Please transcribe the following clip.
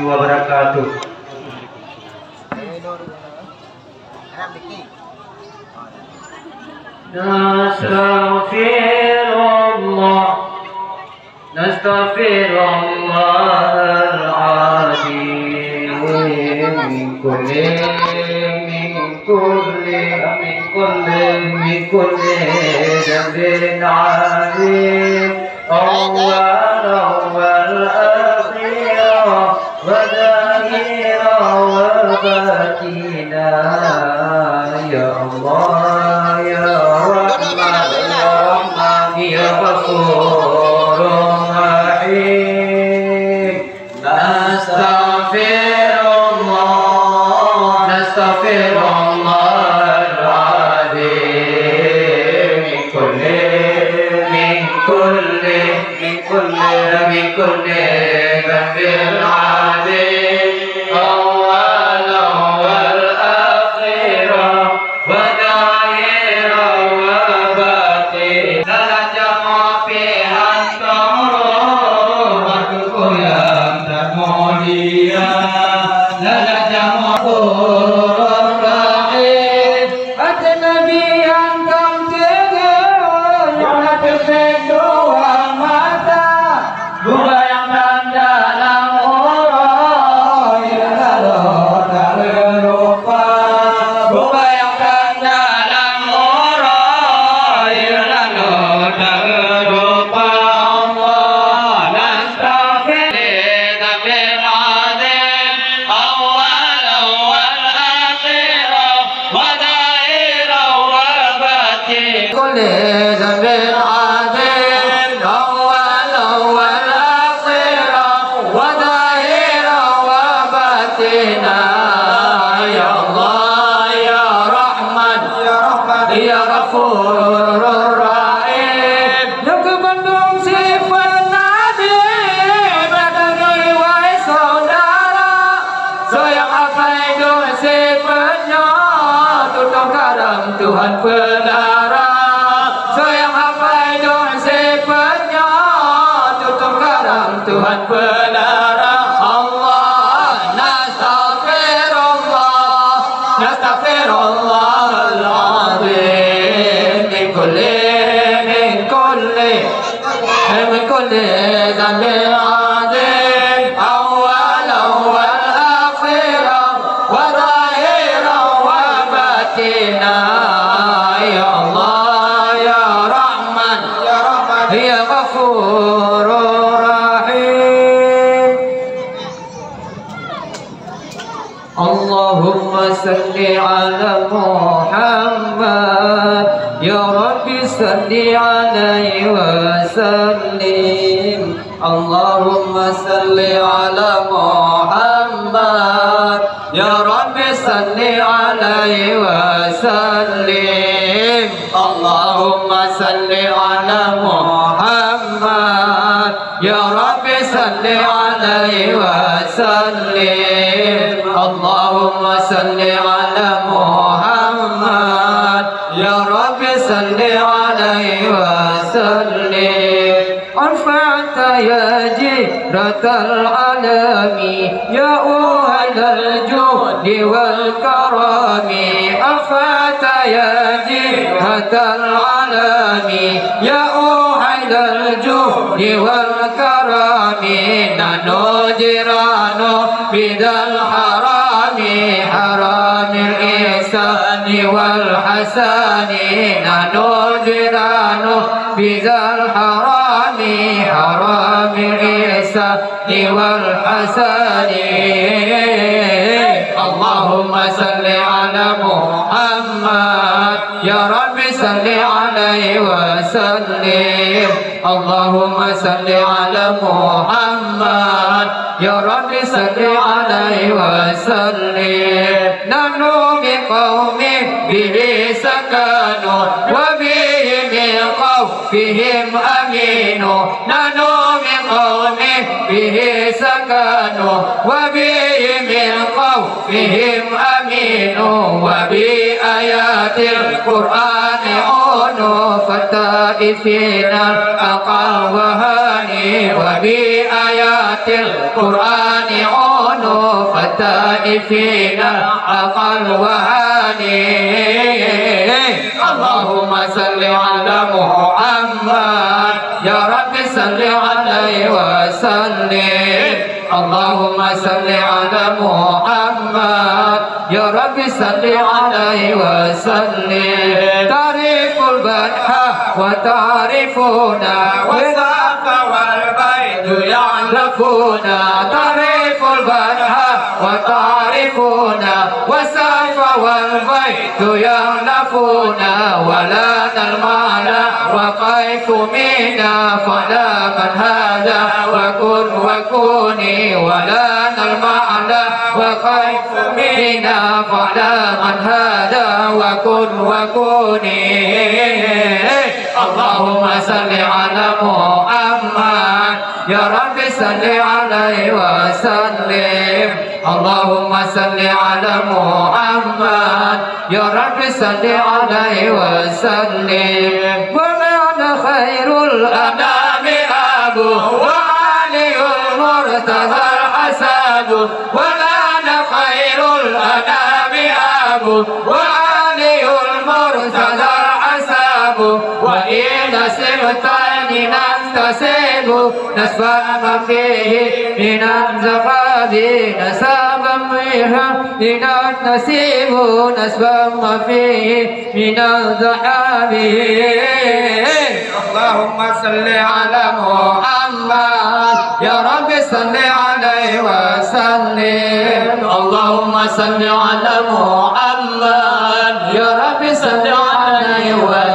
wabarakatuh. Nastaghfirullahaladzim min kulli dhanbin azim awwalan wal akhiran wa zahiran wa batinan ya Allah ya Rahman ya Ghafur rahim. Nastaghfirullahaladzim min kulli dhanbin azim awwalan wal akhiran wa zahiran wa batinan la jama fiha rahmatuku ya mulia la jama rahim ajnabi yang kam tiga yang perfect dua mata bunga yang dalam orang yang lalu tak lupa bunga yang dalam orang yang lalu tak lupa Allah nastaghfirullah bil azim awwalan wal akhiran wa zahiran wa batinan kulli dhanbin azim awwalan wal akhiran wa zahiran wa batinan ya Allah ya Rahman ya Ghafur rahim ya kebandung sifat Nabi berdiri wahai saudara sayang apa itu sifatnya tutup karam Tuhan pelara sayang apa itu sifatnya tutup karam Tuhan pelara Allah nastaghfirullahaladzim min kulli dhanbin azim awwalan wal akhiran wa zahiran wa batinan ya Allah ya Rahman ya Ghafur rahim. Allahumma salli ala Muhammad ya Rabbi salli alaihi wa sallim. Allahumma salli ala Muhammad ya Rabbi salli alaihi wa sallim. Allahumma salli ala Muhammad ya Rabbi salli alaihi wa sallim. Allahumma salli ala Muhammad ya Rabbi salli alaihi wa sallim. Arfa'ta ya jiratal alami ya uhadal juhdi wal karami arfa'ta ya jiratal alami ya uhadal juhdi wal karami nano jirano bidal harami haramil ihsani wal hasani nano jirano bidal harami haramil ihsani wal hasani. Allahumma salli ala Muhammad ya Rabbi salli alaihi wa sallim. Allahumma salli ala Muhammad ya Rabbi salli alaihi wa sallim. Nahnu min qawmin bihi sakanu wa bihi min khawfihim aminu. Nahnu min qawmin bihi sakanu wa bihi min khawfihim aminu. Wa bi ayatil Qur'ani unu fataifina aqal wa hani. Wa bi ayatil Qur'ani unu صنوف التائفين أقل وهاني اللهم صل على محمد يا رب صل عليه وسلم اللهم صل على محمد يا رب صل عليه وسلم تعرف البدح وتعرفنا والصف والبيت يعرفونا تعرف البدح وتعرفنا والصف والبيت يعرفونا ولا المال وقيف منا فلا من هذا وكن وكوني ولا المال وقيف منا فلا من هذا وكن وكوني اللهم صل على محمد يا رب صل عليه وسلم اللهم صل على محمد يا رب صل عليه وسلم ومعنى خير الأنام أبو وعلي المرتضى الحساب ومعنى خير الأنام أبو وعلي المرتضى الحساب وإن سبتان ننتسب نسبا ما فيه من الزفاد نسبا فيها من النسيب نسبا ما فيه من الذهاب اللهم صل على محمد يا رب صل عليه وسلم اللهم صل على محمد يا رب صل عليه وسلم